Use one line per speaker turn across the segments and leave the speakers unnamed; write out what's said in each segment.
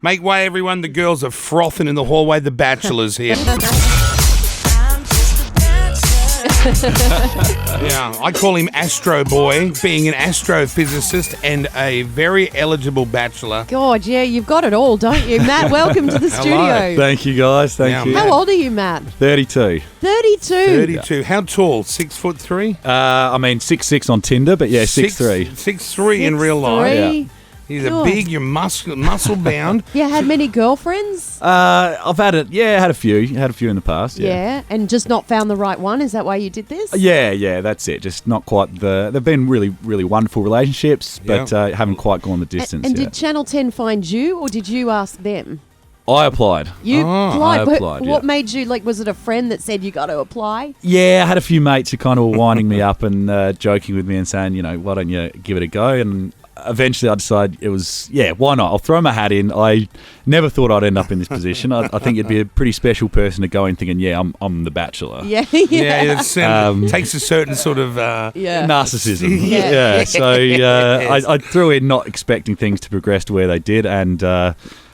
Make way, everyone. The girls are frothing in the hallway. The Bachelor's here. Yeah, I call him Astro Boy, being an astrophysicist and a very eligible bachelor.
God, yeah, you've got it all, don't you? Matt, welcome to the studio.
Thank you, guys. Thank you.
How old are you, Matt?
32.
32.
32. How tall? 6'3"?
I mean, 6'6" on Tinder, but yeah, 6'3".
6'3" in real life.
Yeah.
He's a big, you're muscle bound.
Yeah, had many girlfriends?
I've had it. Yeah, had a few. Had a few in the past.
Yeah, and just not found the right one. Is that why you did this?
Yeah, that's it. Just not quite they've been really, really wonderful relationships, but haven't quite gone the distance
and
yet.
did Channel 10 find you, or did you ask them?
I applied.
You applied?
I applied,
What made you, was it a friend that said you got to apply?
Yeah, I had a few mates who kind of were winding me up and joking with me and saying, why don't you give it a go? And eventually I decided it was, why not? I'll throw my hat in. I never thought I'd end up in this position. I think you'd be a pretty special person to go in thinking, I'm the Bachelor.
Yeah.
It takes a certain sort of...
narcissism.
Yeah.
So I threw in not expecting things to progress to where they did, and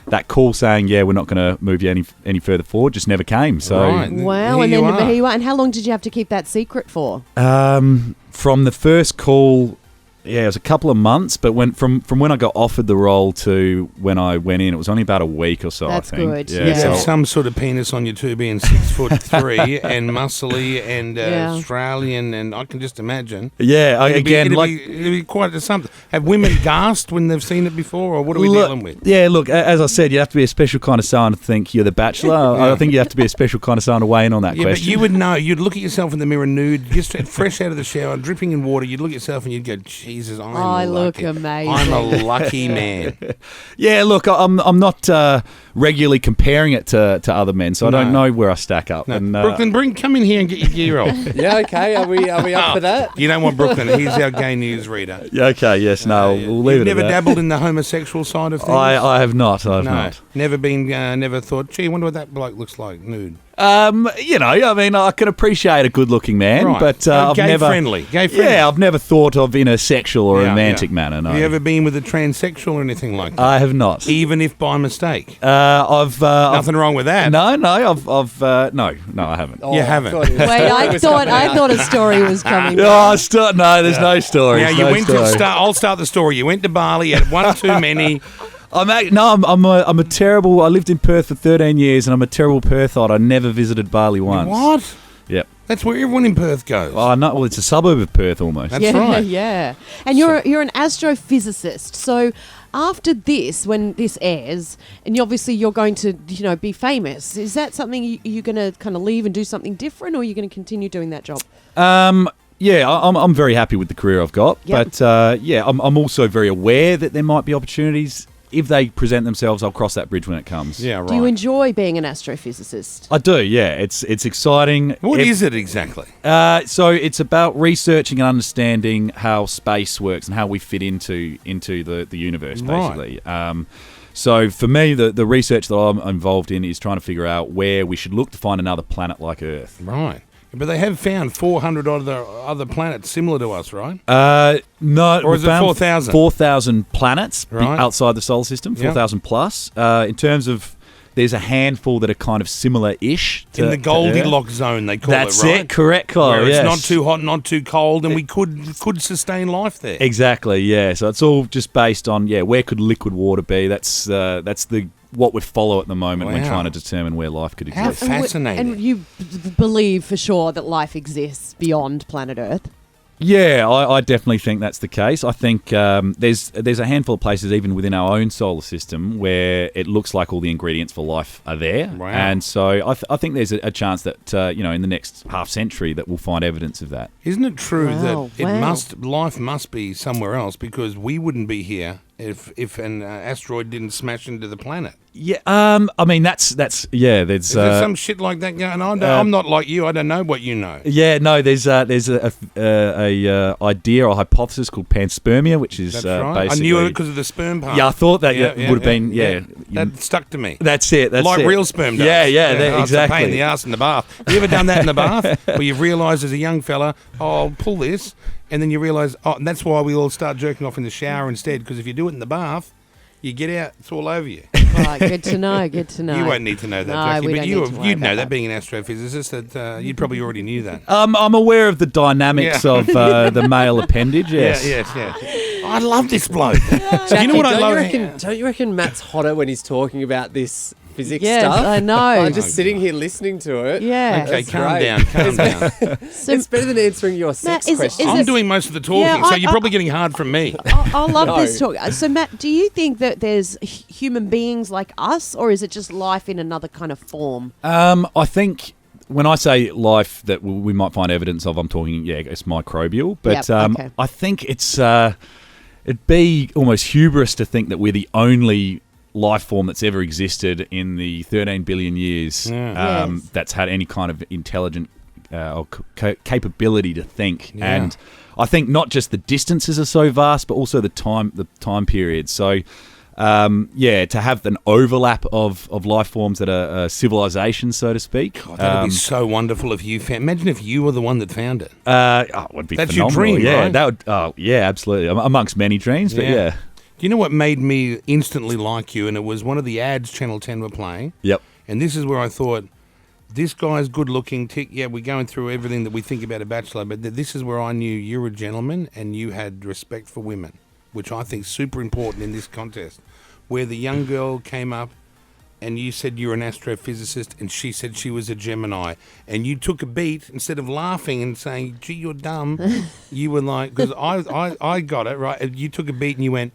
that call saying, we're not going to move you any further forward just never came. So
Wow, and then here you are. And how long did you have to keep that secret for?
From the first call... Yeah, it was a couple of months, but from when I got offered the role to when I went in, it was only about a week or so.
That's
I think.
good.
You have some sort of penis on you too, being 6'3" and muscly and Australian, and I can just imagine.
Yeah,
it'd be quite something. Have women gasped when they've seen it before, or what are we dealing with?
Yeah, look, as I said, you have to be a special kind of someone to think you're the Bachelor. I think you have to be a special kind of someone to weigh in on that question.
But you would know. You'd look at yourself in the mirror nude, just fresh out of the shower, dripping in water. You'd look at yourself and you'd go, Jesus, I
look amazing.
I'm a lucky man.
Yeah, look, I'm not regularly comparing it to other men, so I don't know where I stack up.
No.
And,
Brooklyn, come in here and get your gear off.
Yeah, okay. Are we up for that?
You don't want Brooklyn. He's our gay news reader.
Yeah, okay, yes, no, we'll leave it at that.
You've never dabbled in the homosexual side of things?
I have not. I have not.
Never thought, gee, I wonder what that bloke looks like nude.
I mean, I can appreciate a good-looking man,
right.
but I've never
friendly.
Yeah, I've never thought of in a sexual or romantic manner. No.
Have you ever been with a transsexual or anything like that?
I have not,
even if by mistake.
I've
nothing wrong with that.
No, I haven't.
You haven't.
Wait, I thought a story was coming.
No, there's no story.
Yeah, you went to I'll start the story. You went to Bali, you had one too many.
I'm a terrible. I lived in Perth for 13 years, and I'm a terrible Perthite. I never visited Bali once.
What?
Yep.
That's where everyone in Perth goes.
Oh no, well, it's a suburb of Perth almost.
That's right.
Yeah. And you're an astrophysicist, so. After this, when this airs, and you're going to, be famous, is that something you're going to kind of leave and do something different, or are you going to continue doing that job?
Yeah, I'm very happy with the career I've got,
Yep.
but I'm also very aware that there might be opportunities. If they present themselves, I'll cross that bridge when it comes.
Yeah, right.
Do you enjoy being an astrophysicist?
I do, yeah. It's exciting.
What is it exactly?
So it's about researching and understanding how space works and how we fit into the universe, basically. Right. So for me, the research that I'm involved in is trying to figure out where we should look to find another planet like Earth.
Right. But they have found 400 other planets similar to us, right?
No.
Or is it 4,000?
4,000 planets
right.
outside the solar system, 4,000 plus. In terms of, there's a handful that are kind of similar-ish.
In the Goldilocks zone, they call it, right?
That's it, correct, Kyle.
Where it's not too hot, not too cold, and we could sustain life there.
Exactly, yeah. So it's all just based on, where could liquid water be? That's what we follow at the moment when trying to determine where life could exist.
How fascinating.
And you believe for sure that life exists beyond planet Earth?
Yeah, I definitely think that's the case. I think there's a handful of places even within our own solar system where it looks like all the ingredients for life are there.
Wow.
And so I think there's a chance that in the next half century that we'll find evidence of that.
Isn't it true that life must be somewhere else, because we wouldn't be here if an asteroid didn't smash into the planet?
Yeah, I mean that's There's
is there some shit like that going on? I'm not like you. I don't know what you know.
Yeah, no. There's a idea or hypothesis called panspermia, which is
that's right.
basically.
I knew it because of the sperm part.
Yeah, I thought that would have been.
That stuck to me.
That's it. That's
like
it.
real sperm does.
Yeah,
It's
exactly.
a pain in the ass in the bath. Have you ever done that in the bath where you've realised as a young fella, I'll pull this, and then you realise, and that's why we all start jerking off in the shower instead, because if you do it in the bath, you get out, it's all over you.
Right, good to know. Good to know.
You won't need to know that,
No,
Jackie,
we
but
don't need to worry
you'd know
about
that
that.
being an astrophysicist. That you probably already knew that.
I'm aware of the dynamics of the male appendage. Yes.
Yeah. I love this bloke.
Jackie,
you know what I
don't
love?
don't you reckon Matt's hotter when he's talking about this physics
Yes,
stuff?
I know.
I'm just sitting here listening to it.
Yeah.
Okay,
That's
calm
great.
down.
So,
It's better than answering your sex
is it-
question.
is
I'm
it-
doing most of the talking,
Yeah,
so
I-
you're probably getting hard from me.
I love
No.
this talk. So, Matt, do you think that there's human beings like us, or is it just life in another kind of form?
I think when I say life that we might find evidence of, I'm talking, it's microbial. But
Yep, okay.
I think it'd be almost hubris to think that we're the only life form that's ever existed in the 13 billion years
Yeah.
Yes.
that's had any kind of intelligent or capability to think.
Yeah.
And I think not just the distances are so vast, but also the time period. So, to have an overlap of life forms that are civilizations, so to speak.
God, that'd be so wonderful if you found. Imagine if you were the one that found it.
It would be
That's your
phenomenal.
dream,
yeah.
right?
That would. Oh, yeah, absolutely. Amongst many dreams, but yeah.
Do you know what made me instantly like you? And it was one of the ads Channel 10 were playing.
Yep.
And this is where I thought, this guy's good looking. Yeah, we're going through everything that we think about a bachelor, but this is where I knew you're a gentleman and you had respect for women, which I think is super important in this contest. Where the young girl came up and you said you're an astrophysicist and she said she was a Gemini, and you took a beat instead of laughing and saying, gee, you're dumb. You were like, because I got it, right? And you took a beat and you went,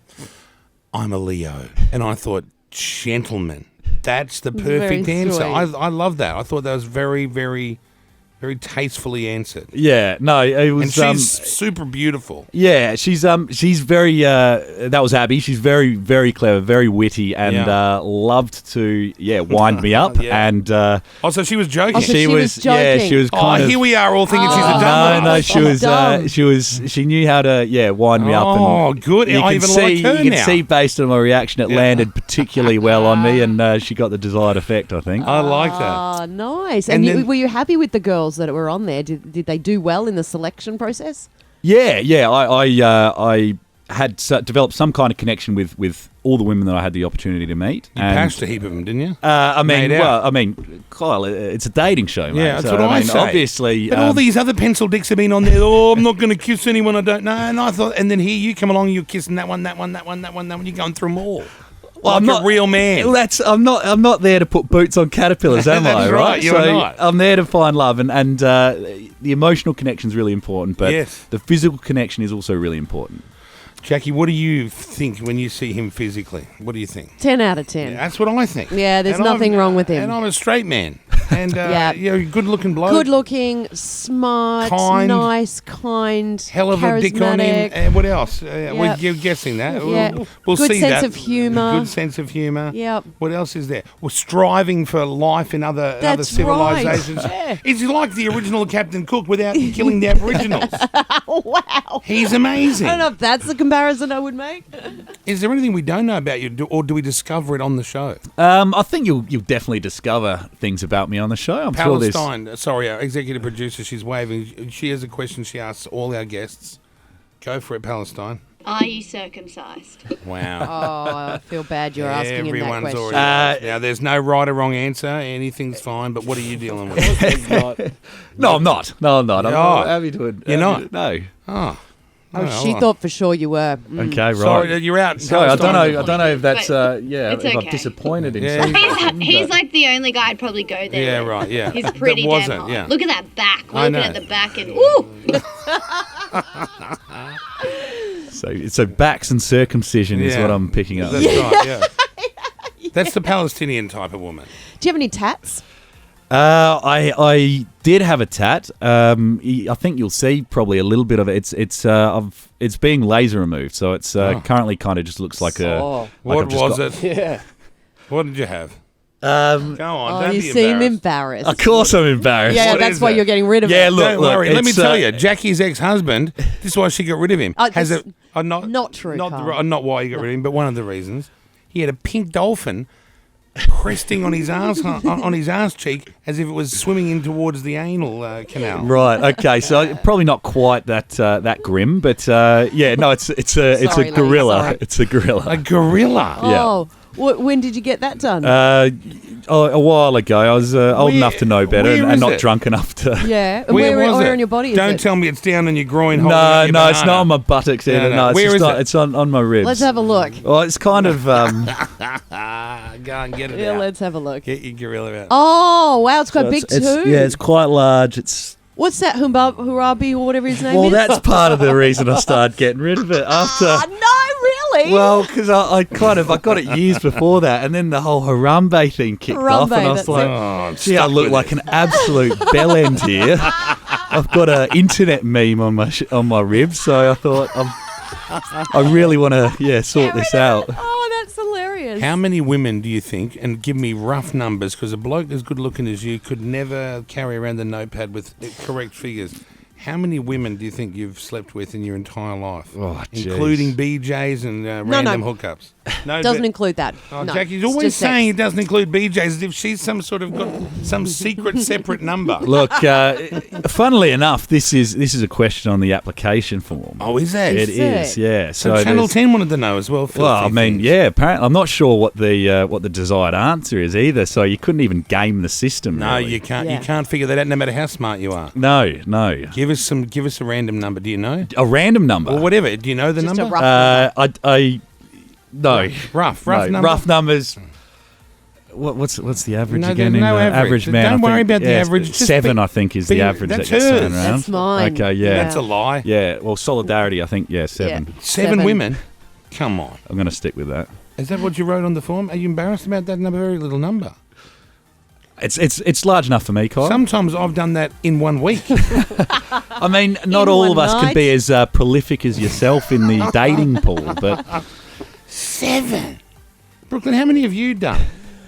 I'm a Leo. And I thought, gentlemen, that's the perfect
Very
answer.
sweet.
I love that. I thought that was very, very, very tastefully answered.
Yeah. No, it was.
And she's super beautiful.
Yeah, she's very. That was Abby. She's very, very clever, very witty, and
Yeah.
loved to wind me up.
Yeah.
And
Oh, so she was joking.
Oh, so she was joking.
she was kind of.
Here we are all thinking she's a dumb
No,
one.
she was.
dumb.
She knew how to wind me up.
Oh,
And
good.
You
I
can
even
see,
like her
you
now.
can see based on my reaction, it
Yeah.
landed particularly well on me, and she got the desired effect. I think.
I like that.
Oh, nice.
And
And,
then-
were you happy with the girls that were on there? Did they do well in the selection process?
Yeah. I had developed some kind of connection with all the women that I had the opportunity to meet.
You
and,
passed a heap of them, didn't you?
Made
out.
Kyle, it's a dating show, mate.
Yeah, that's
So,
what I say.
Obviously,
But all these other pencil dicks have been on there. Oh, I'm not going to kiss anyone I don't know. And I thought, and then here you come along, you're kissing that one. You're going through them all.
Well,
like
I'm not
a real man.
I'm not there to put boots on caterpillars, am I?
That's
Right.
right, you're
So
not.
I'm there to find love, and the emotional connection is really important, but
Yes.
the physical connection is also really important.
Jackie, what do you think when you see him physically? What do you think?
10 out of 10.
That's what I think.
Yeah, there's
And
nothing
I'm-
wrong with him.
And I'm a straight man. And,
Yeah.
good-looking bloke.
Good looking, smart,
Kind.
nice, kind,
Hell of a dick on him.
charismatic.
And what else? We're
Yep.
guessing that.
Yeah.
We'll
Good
see
sense
that.
of humour.
Good sense of humour.
Yep.
What else is there? We're striving for life in other
That's
civilizations.
right. Yeah.
It's like the original Captain Cook without killing the Aboriginals.
Wow.
He's amazing.
I don't know if that's the comparison I would make.
Is there anything we don't know about you, or do we discover it on the show?
I think you'll definitely discover things about me on the show. I'm sure there's.
Palestine. Sorry, our executive producer, she's waving. She has a question she asks all our guests. Go for it, Palestine.
Are you circumcised?
Wow.
Oh, I feel bad you're asking him that
Everyone's
question.
already asked. Now, there's no right or wrong answer. Anything's fine, but what are you dealing with?
No, I'm not. No, I'm not. I'm
Oh.
happy to.
You're not?
No.
Oh.
Oh, she thought for sure you were.
Okay, right.
Sorry, you're out.
Sorry, I don't
Palestine.
know. I don't know if that's.
It's
if I've
okay.
disappointed in
Yeah,
something.
He's like the only guy I'd probably go there.
Yeah,
with.
right, yeah.
He's pretty
That wasn't,
damn hot.
yeah.
Look at that back. We're
I
looking
know.
at the back and woo!
So backs and circumcision is
Yeah.
what I'm picking up.
That's right, yeah. That's the Palestinian type of woman.
Do you have any tats?
I did have a tat. I think you'll see probably a little bit of it. It's being laser removed, so it's currently kind of just looks like a.
Oh.
like I've
What
just
was
got-
it?
Yeah.
What did you have? Go on,
Oh,
don't
you
be
seem
embarrassed.
embarrassed.
Of course, I'm embarrassed.
Yeah,
What
that's
is
why
it?
you're getting rid of
Yeah,
it.
look,
Don't worry. Let me
it's,
tell you, Jackie's ex-husband. This is why she got rid of him.
That's
not
true,
Not,
Carl.
not why he got rid of him, but one of the reasons. He had a pink dolphin cresting on his ass cheek as if it was swimming in towards the anal canal.
Right. Okay. So probably not quite that grim, but yeah. No, it's a
Sorry, Lee,
gorilla.
sorry.
It's a gorilla.
A gorilla.
Yeah.
Oh, When did you get that done?
A while ago. I was old enough to know better
where
and
is
not
it?
drunk enough to.
yeah.
Where was it?
on your body?
Don't
is it?
tell me it's down on your groin.
No,
holding up your
it's not
banana.
on my buttocks either.
No.
No, it's
Where
just
is
not,
it?
It's on my ribs.
Let's have a look.
Well, it's kind of.
Go and get it
Yeah,
out.
let's have a look.
Get your gorilla out.
Oh, wow, it's quite big too.
It's quite large. It's.
What's that, Hurabi or whatever his name
Well,
is?
that's part of the reason I started getting rid of it after.
No, really?
Well, because I got it years before that, and then the whole Harambe thing kicked off, and I was
that's
like,
Oh,
gee, I look like an absolute bellend here. I've got an internet meme on my ribs, so I thought I really want to sort this out.
Oh, that's hilarious.
How many women do you think, and give me rough numbers, because a bloke as good looking as you could never carry around a notepad with correct figures. How many women do you think you've slept with in your entire life?
Oh, jeez.
Including BJs and random hookups? No,
Doesn't include that.
Oh,
no,
Jackie's
it's
always
just sex.
saying it doesn't include BJs as if she's some sort of got some secret separate number.
Look, funnily enough, this is a question on the application form.
Oh, is that?
It
Is
is,
it?
yeah.
So Channel
there's-
10 wanted to know as well.
Well, I
filthy
mean,
things.
yeah. Apparently, I'm not sure what the desired answer is either. So you couldn't even game the system.
No,
really.
you can't.
Yeah.
You can't figure that out, no matter how smart you are.
No.
Give us a random number. Do you know?
A random number.
Or whatever. Do you know the
Just
number?
a rough
I no.
Rough
No,
number.
rough numbers. What's the average
No,
again?
there's no
in
average.
man.
Don't
I
worry
think,
about the
yeah,
average. Just
7,
be-
I think, is
be-
the average
that's
that gets thrown
hers.
around.
That's mine.
Okay, yeah.
That's a lie.
Yeah, well, solidarity, I think, 7.
Yeah.
Seven women? Come on.
I'm going to stick with that.
Is that what you wrote on the form? Are you embarrassed about that number? Very little number.
It's large enough for me, Kyle.
Sometimes I've done that in 1 week.
I mean, not
In
all
one
of us can
night.
be as prolific as yourself in the dating pool, but
7. Brooklyn, how many have you done?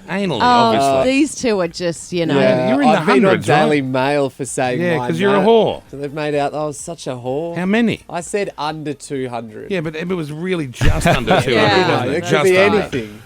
Anally,
Oh,
obviously.
these two are just, you know.
Yeah. You're in the
I've been on
hundreds, right?
Daily Mail for saying
Yeah,
mine,
because you're a
Matt.
whore.
So they've made out I was such a whore.
How many?
I said under 200.
Yeah, but it was really just under 200,
Yeah.
wasn't
it
it?
could
Just
be
under.
anything.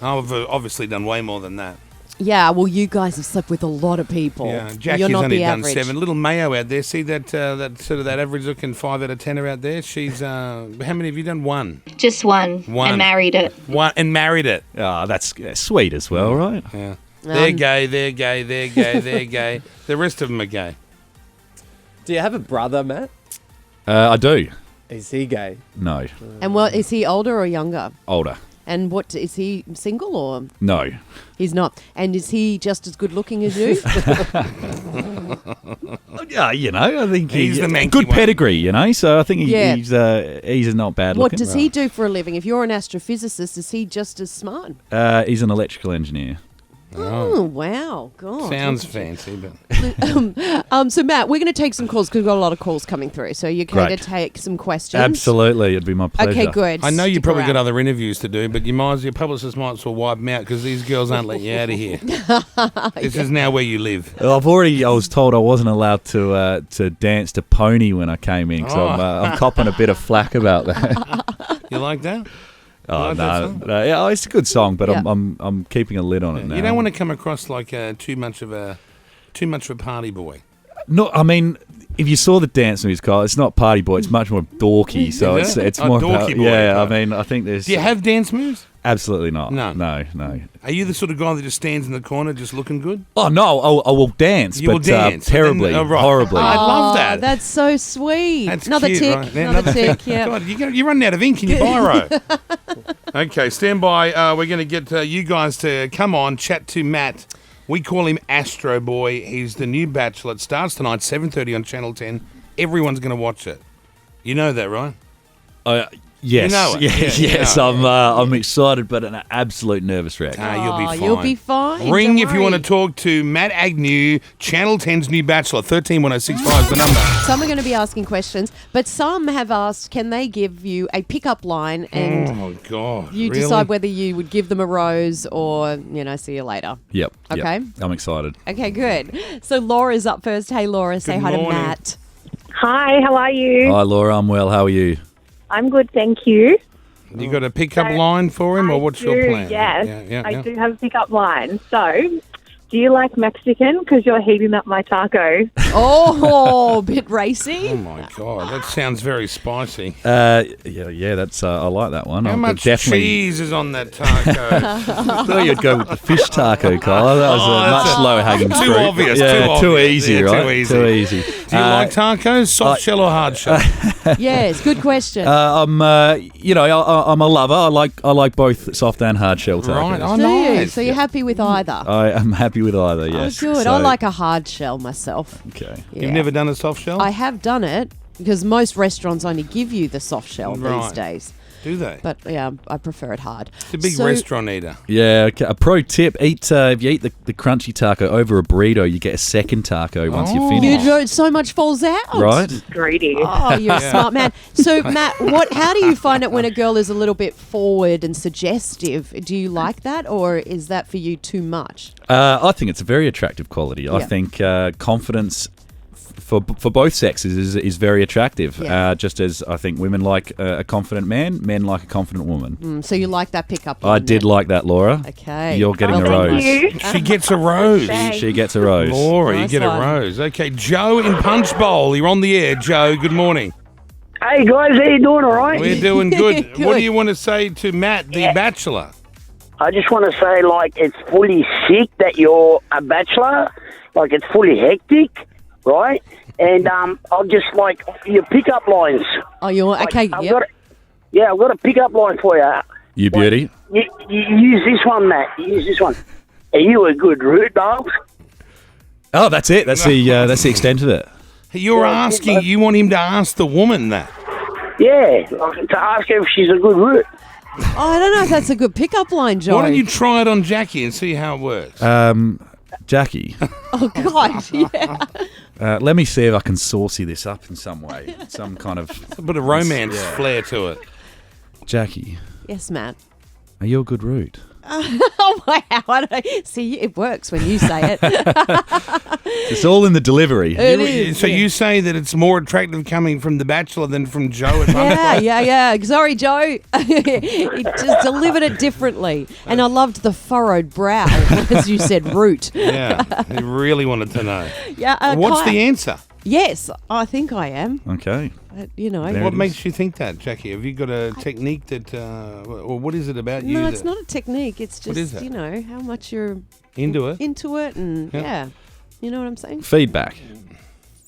I've obviously done way more than that.
Yeah, well, you guys have slept with a lot of people.
Yeah,
You're
Jackie's
not
only
the
done
average.
7. Little Mayo out there. See that average looking 5 out of 10 out there? She's how many have you done? 1.
Just one.
One.
And married it.
1 and married it.
that's sweet as well, right?
Yeah. They're gay, they're gay, they're gay, they're gay. The rest of them are gay.
Do you have a brother, Matt?
I do.
Is he gay?
No.
And what, is he older or younger?
Older.
And what, is he single or?
No.
He's not. And is he just as good looking as you?
Yeah, I think
He's the manky
good
one.
pedigree, So I think
Yeah.
he's not bad
What
looking.
does he do for a living? If you're an astrophysicist, is he just as smart?
He's an electrical engineer.
Oh, wow. God.
Sounds fancy, but
So, Matt, we're going to take some calls because we've got a lot of calls coming through. So you're going to
Great.
take some questions?
Absolutely, it'd be my pleasure.
Okay, good.
I know you
Stick
probably got
around.
other interviews to do, but your publicist might as well wipe them out because these girls aren't letting you out of here. This is now where you live.
Well, I was told I wasn't allowed to dance to Pony when I came in, so I'm copping a bit of flack about that.
You like that?
Oh
like that
no,
song?
yeah, it's a good song, but
Yeah.
I'm keeping a lid on it now.
You don't want to come across like too much of a party boy.
No, I mean, if you saw the dance moves, Kyle, it's not party boy. It's much more dorky. So
Is it?
it's
Oh,
more
dorky
about,
boy,
yeah.
right.
I mean, I think there's
Do you have dance moves?
absolutely not.
No.
No.
Are you the sort of guy that just stands in the corner just looking good?
Oh no, I will dance,
You
but
will dance, but then-
terribly,
oh, right.
horribly.
I love
Oh,
that.
That's so sweet.
That's
another
cute,
tick.
right? Yeah,
Another tick, yeah.
God, you're running out of ink in your biro. Okay, stand by. We're going to get you guys to come on, chat to Matt. We call him Astro Boy. He's the new Bachelor. It starts tonight, 7:30 on Channel 10. Everyone's going to watch it. You know that, right?
Yes,
You know it. Yeah, you
yes.
know it.
I'm excited, but an absolute nervous wreck.
You'll be fine.
You'll be fine.
Ring
Don't
if you want to
worry.
talk to Matt Agnew, Channel 10's new Bachelor. 131065 is the number.
Some are going to be asking questions, but some have asked, can they give you a pickup line and
Oh, God.
you
really?
decide whether you would give them a rose or, see you later.
Yep.
Okay.
I'm excited.
Okay, good. So Laura's up first. Hey, Laura, say hi to
morning.
Matt.
Hi, how are you?
Hi, Laura. I'm well. How are you?
I'm good, thank you.
You got a pickup line for him, or what's your plan?
Yes, I do have a pickup line. So, do you like Mexican? Because you're heating up my taco.
Oh, bit racy.
Oh my God, that sounds very spicy.
Yeah, that's I like that one.
How much cheese is on that taco?
I thought you'd go with the fish taco, Kyle. That was a much lower hanging fruit.
Too obvious.
Yeah, too easy,
Yeah,
right?
Too easy. Do you like tacos, soft shell or hard shell?
Yes, good question.
I'm a lover. I like both soft and hard shell tacos.
Right. Oh,
Do you?
nice.
So you're happy with either?
I am happy with either. Yes.
Oh, good.
So-
I like a hard shell myself.
Okay.
Yeah.
You've never done a soft shell?
I have done it because most restaurants only give you the soft shell these
Right.
days.
Do they?
But yeah, I prefer it hard.
It's a big
So-
restaurant eater.
Yeah. Okay. A pro tip: if you eat the crunchy taco over a burrito, you get a second taco once you
Oh.
finish.
You know, so much falls out.
Right?
Greedy.
Oh, you're a smart man. So, Matt, how do you find it when a girl is a little bit forward and suggestive? Do you like that, or is that for you too much?
I think it's a very attractive quality. I
Yeah.
think confidence for both sexes is very attractive.
Yeah.
Just as I think women like a confident man, men like a confident woman.
So you like that pickup?
I
line
did
then?
like that, Laura.
Okay.
You're getting
Well,
a
thank
rose.
you.
She gets a rose.
She gets a rose.
Laura,
Nice
you get
one.
a rose. Okay, Joe in Punch Bowl. You're on the air. Joe, good morning.
Hey guys, how you doing? All right.
We're doing good.
Good.
What do you want to say to Matt, the Bachelor?
I just want to say, like, it's fully sick that you're a bachelor. Like, it's fully hectic, right? And I'll just like your pickup lines.
Oh, you're okay.
I've
Yep.
I've got a pickup line for you.
You beauty.
You use this one, Matt. You use this one. Are you a good root dog?
Oh, that's it. That's the extent of it.
You're asking, you want him to ask the woman that.
Yeah, like, to ask her if she's a good root.
Oh, I don't know if that's a good pickup line, Joe.
Why don't you try it on Jackie and see how it works?
Jackie,
Oh God, yeah.
let me see if I can saucy this up in some way. Some kind of
A bit of romance flair to it.
Jackie.
Yes, Matt.
Are you a good root?
Oh wow! I don't see. It works when you say it.
It's all in the delivery.
It is.
So
yeah.
you say that it's more attractive coming from the Bachelor than from Joe at Punch
Yeah. Sorry, Joe. It just delivered it differently, and I loved the furrowed brow, as you said, root.
Yeah, I really wanted to know.
Yeah.
What's
Kai-
the answer?
Yes, I think I am.
Okay.
You know.
There
What
it
makes you think that, Jackie? Have you got a technique that, or what is it about you
No, it's
that
not a technique. It's
What is
just
it?
how much you're
into it?
into it, and
Yeah.
yeah, you know what I'm saying.
Feedback.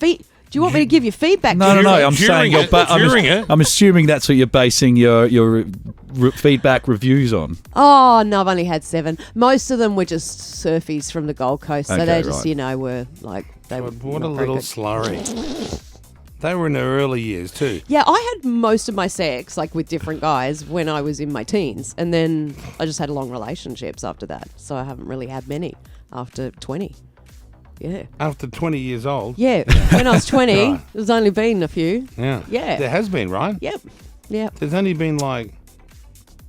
Do you want me to give you feedback?
No. I'm
During
saying
it, during it.
I'm assuming that's what you're basing your feedback reviews on.
Oh no, I've only had 7. Most of them were just surfies from the Gold Coast, so
Okay,
they just
right.
were like they were.
What a
not very
little
good.
slurry. They were in their early years too.
Yeah, I had most of my sex like with different guys when I was in my teens, and then I just had long relationships after that. So I haven't really had many after 20. Yeah,
After 20 years old.
yeah. When I was 20,
Right.
there's only been a few.
Yeah.
Yeah.
There has been, right?
Yep.
There's only been like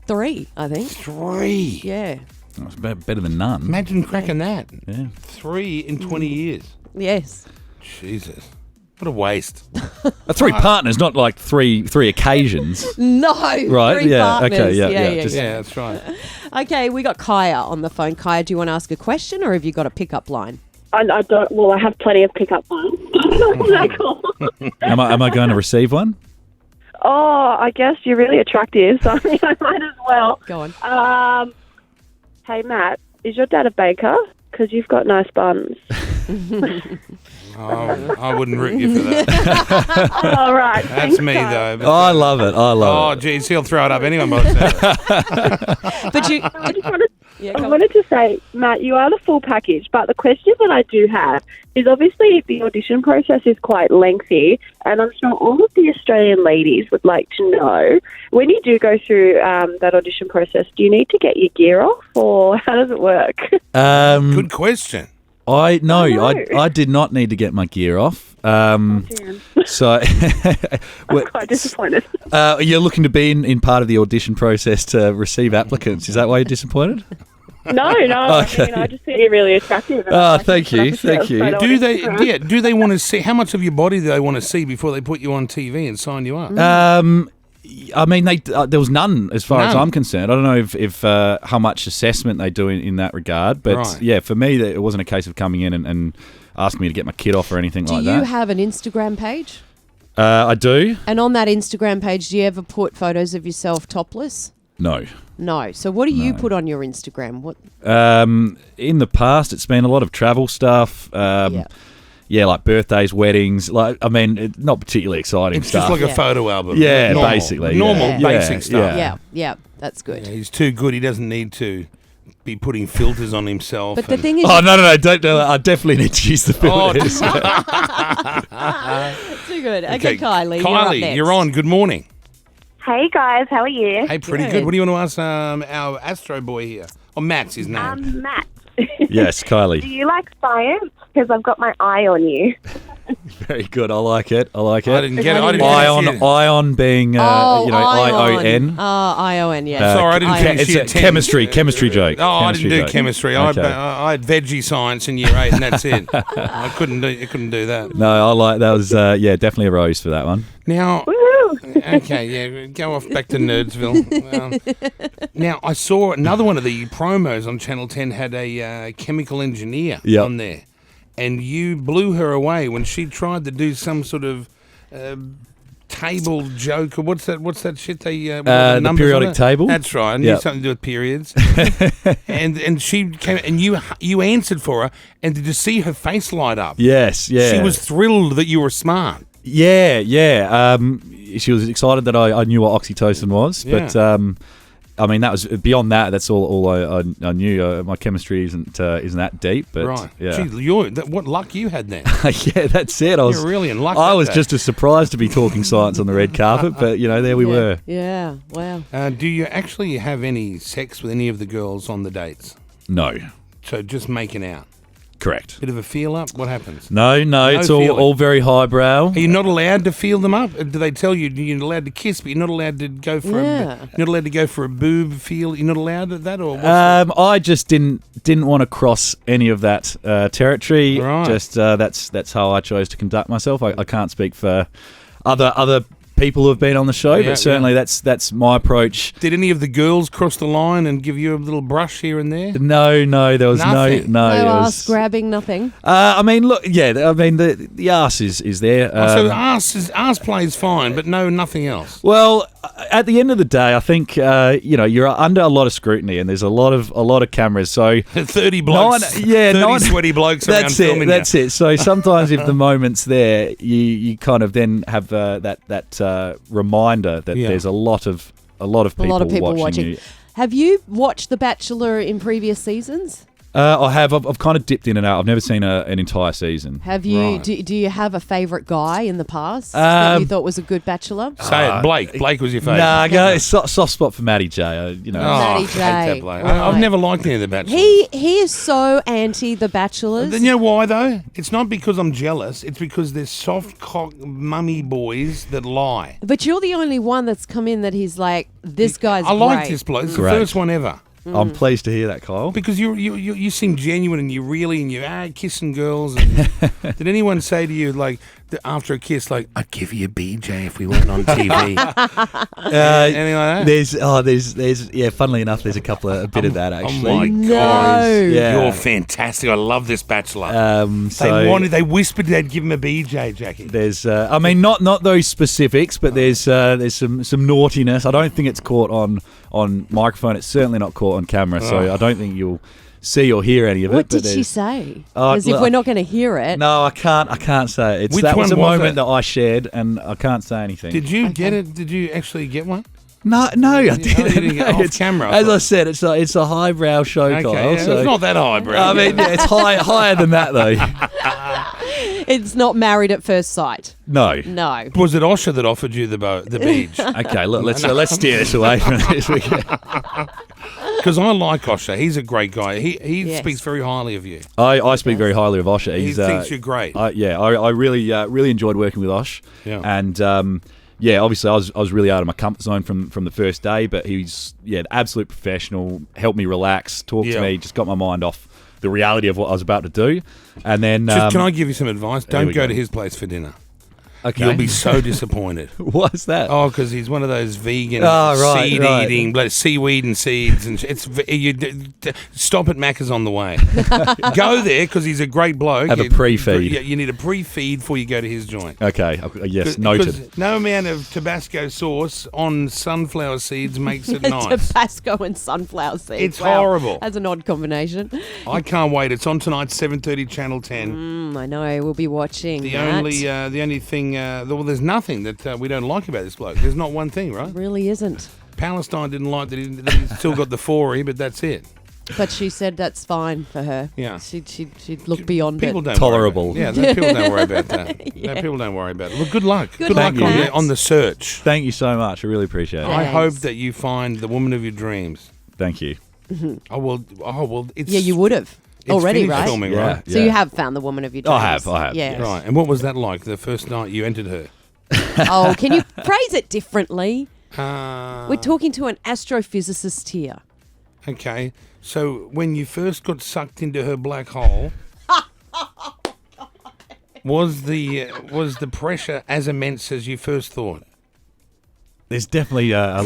3, I think.
3.
Yeah.
Oh, it's better than none.
Imagine cracking that.
Yeah.
3 in 20 years.
Yes.
Jesus. What a waste.
3 partners, not like three occasions.
No.
Right,
3
yeah,
partners.
okay, yeah, just-
Yeah, that's right.
Okay, we got Kaya on the phone. Kaya, do you want to ask a question, or have you got a pickup line?
I don't. Well, I have plenty of pickup lines.
Am I going to receive one?
Oh, I guess you're really attractive, so I think I might as well.
Go on.
Hey, Matt, is your dad a baker? Because you've got nice buns.
Oh, I wouldn't root you for that.
All right.
That's me, though.
Oh, I love it. I
Oh,
love it.
geez, he'll throw it up anyway. By the sound of it.
But you.
I just wanted,
Yeah,
I
go on.
wanted to say, Matt, you are the full package, but the question that I do have is obviously the audition process is quite lengthy, and I'm sure all of the Australian ladies would like to know, when you do go through that audition process, do you need to get your gear off, or how does it work?
Good question.
I
know.
did not need to get my gear off. So
I'm quite disappointed.
you're looking to be in part of the audition process to receive applicants. Is that why you're disappointed?
No,
Okay.
I just think you're really attractive. and
Oh,
I'd like to
thank
put up
you,
a bit of
thank you.
photo
Do
on
they?
Instagram.
Yeah. Do they want to see how much of your body do they want to see before they put you on TV and sign you up?
I mean, there was none as far as
None.
I'm concerned. I don't know if how much assessment they do in that regard, but
Right.
yeah, for me, it wasn't a case of coming in and asking me to get my kit off or anything
Do
like
you
that.
have an Instagram page?
I do.
And on that Instagram page, do you ever put photos of yourself topless?
No.
No. So what do you put on your Instagram? What?
In the past, it's been a lot of travel stuff. Yeah, like birthdays, weddings. Like, I mean, not particularly exciting
It's
stuff.
just like
Yeah.
a photo album.
Yeah,
Normal.
basically,
Normal,
yeah.
basic
Yeah,
stuff.
yeah.
Yeah, that's good.
Yeah, he's too good. He doesn't need to be putting filters on himself.
But the
and-
thing is,
Oh no! Don't do that. I definitely need to use the filters.
too good. Okay, Kylie, you're up
Kylie,
next.
you're on. Good morning.
Hey guys, how are you?
Hey, pretty
Good.
good. What do you want to ask our Astro boy here? Oh, Matt's his name.
Matt.
Yes,
Do
Kylie.
you like science? Because I've got my eye on you.
Very good. I like it.
I didn't get it. I didn't
Ion,
finish it.
ion being
Ion.
ION.
ION, yeah.
Sorry, I didn't
Ion.
finish
It's
year
a
10.
chemistry joke.
Oh, I
Chemistry
didn't do
joke.
chemistry.
Okay.
I had veggie science in year 8, and that's it. I couldn't do that.
No, I like that was definitely a rose for that one.
Now,
Woohoo!
okay, yeah, go off back to Nerdsville. Now, I saw another one of the promos on Channel 10 had a chemical engineer
Yep.
on there, and you blew her away when she tried to do some sort of table joke, or what's that shit they what are
The
numbers on
periodic
it?
table?
That's right. I knew
Yep.
something to do with periods. and she came and you answered for her, and did you see her face light up?
Yes, yeah.
She was thrilled that you were smart.
Yeah. She was excited that I knew what oxytocin was, but I mean that was beyond that. That's all I knew. My chemistry isn't that deep, but
Right.
yeah,
Gee, what luck you had then.
yeah, that's it.
You're really in luck.
I
that
was
day.
just as surprised to be talking science on the red carpet, but there we were.
Yeah, wow.
Do you actually have any sex with any of the girls on the dates?
No,
So just making out.
correct.
Bit of a feel up? What happens?
No, it's all
feeling.
very highbrow.
Are you not allowed to feel them up? Do they tell you you're allowed to kiss, but you're not allowed to go for
Yeah.
you're not allowed to go for a boob feel? You're not allowed to that, or what's
I just didn't want to cross any of that territory.
Right.
Just that's how I chose to conduct myself. I can't speak for other people who have been on the show,
Yeah,
but certainly that's my approach.
Did any of the girls cross the line and give you a little brush here and there?
No, there was
Nothing.
no.
No
it
ass
was,
grabbing, nothing.
I mean, look, yeah. I mean, the ass is there.
So ass play is fine, but nothing else.
Well, at the end of the day, I think you're under a lot of scrutiny, and there's a lot of cameras. So
30 blokes, 30 sweaty blokes around
that's
filming
That's it. So sometimes if the moment's there, you kind of then have that reminder that
Yeah.
there's a lot of people watching you.
Have you watched The Bachelor in previous seasons?
I have. I've kind of dipped in and out. I've never seen an entire season.
Have you?
Right.
Do you have a favourite guy in the past that you thought was a good Bachelor?
Say it, Blake. Blake was your favourite.
Nah, it's soft spot for Matty J.
Oh,
Matty
I hate
J.
that bloke.
Right.
I've never liked any of the Bachelors.
He is so anti The Bachelors.
Then you know why though? It's not because I'm jealous. It's because they're soft cock mummy boys that lie.
But you're the only one that's come in that he's like, this guy's
I like
great.
this bloke. It's the
Great.
first one ever.
I'm pleased to hear that, Kyle.
Because you seem genuine and you're really and you're kissing girls. And did anyone say to you like after a kiss like I'd give you a BJ if we weren't on TV? Anything like that?
There's funnily enough, there's a bit of that actually.
Oh my
No.
God!
Yeah.
You're fantastic. I love this Bachelor. They whispered they'd give him a BJ, Jackie.
There's, I mean, not those specifics, but there's some naughtiness. I don't think it's caught on microphone. It's certainly not caught on camera, so I don't think you'll see or hear any of it.
What
but
did she
there's-
say?
Oh,
As if
look,
we're not going to hear it.
No, I can't say it.
Which
That was a
one was
moment
it?
that I shared, and I can't say anything.
Did you get it? Did you actually get one?
No, I
you
didn't.
didn't get off
It's-
camera, I
As I
thought.
said, it's a highbrow show,
Okay,
Kyle.
yeah,
so
it's not that high, bro.
I mean, it's higher than that though.
It's not Married at First Sight.
No.
No.
Was it Osher that offered you the beach?
Okay, look, let's steer this away from this.
Because I like Osher. He's a great guy. He
Yes.
speaks very highly of you.
I speak very highly of Osher.
He
He's,
thinks you're great.
I really enjoyed working with Osh.
Yeah.
And obviously I was really out of my comfort zone from the first day, but he's an absolute professional, helped me relax, talked
Yeah.
to me, just got my mind off the reality of what I was about to do. And then
Just, can I give you some advice?
there
Don't
we
go
go.
to his place for dinner.
Okay.
You'll be so disappointed.
What's that?
Oh, because he's one of those vegan
right.
seed-eating, seaweed and seeds, and stop at Macca's on the way. Go there because he's a great bloke.
Have a pre-feed.
You need a pre-feed before you go to his joint.
Okay. Yes, noted.
Because no amount of Tabasco sauce on sunflower seeds makes it nice.
Tabasco and sunflower seeds.
It's
Wow.
horrible.
That's an odd combination.
I can't wait. It's on tonight, 7:30, Channel 10.
I know. We'll be watching
The
that.
only thing, there's nothing that we don't like about this bloke. There's not one thing, right?
Really isn't.
Palestine didn't like that he's still got the 4E, but that's it.
But she said that's fine for her.
Yeah.
She'd look beyond
People
it.
don't
Tolerable.
Worry about it. Yeah, people don't worry about that. No, people don't worry about it. Well, good luck.
Good
luck
luck,
on
Matt.
on the search.
Thank you so much. I really appreciate it.
I
Thanks.
hope that you find the woman of your dreams.
Thank you.
Oh well. It's
Yeah, you would have
it's
already,
finished
right?
filming,
Yeah.
right?
So you have found the woman of your dreams.
I have,
Yeah.
yes.
Right. And what was that like the first night you entered her?
Oh, can you phrase it differently?
Uh,
We're talking to an astrophysicist here.
Okay. So when you first got sucked into her black hole, was the pressure as immense as you first thought?
There's definitely a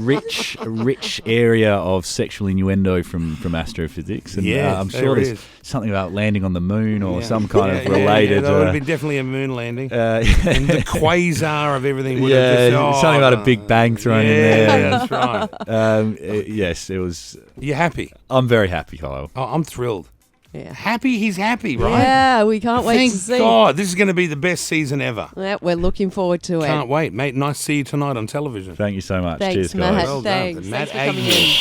rich area of sexual innuendo from astrophysics, and
Yeah,
I'm
there
sure
it
there's
is.
something about landing on the moon or
Yeah.
some kind of
Yeah,
related.
that would have been definitely a moon landing. And the quasar of everything would
yeah,
have just,
something about a Big Bang thrown in
Yeah,
there.
that's right.
Yes, it was.
You're happy.
I'm very happy, Kyle.
Oh, I'm thrilled.
Yeah.
Happy, he's happy, right?
Yeah, we can't wait
Thank
to see.
God, this is going to be the best season ever.
Yeah, we're looking forward to it.
Can't wait, mate. Nice to see you tonight on television.
Thank you so much.
Thanks,
Cheers,
Matt.
guys.
Well done.
Thanks.
Matt
Thanks for coming
Agnew.
in.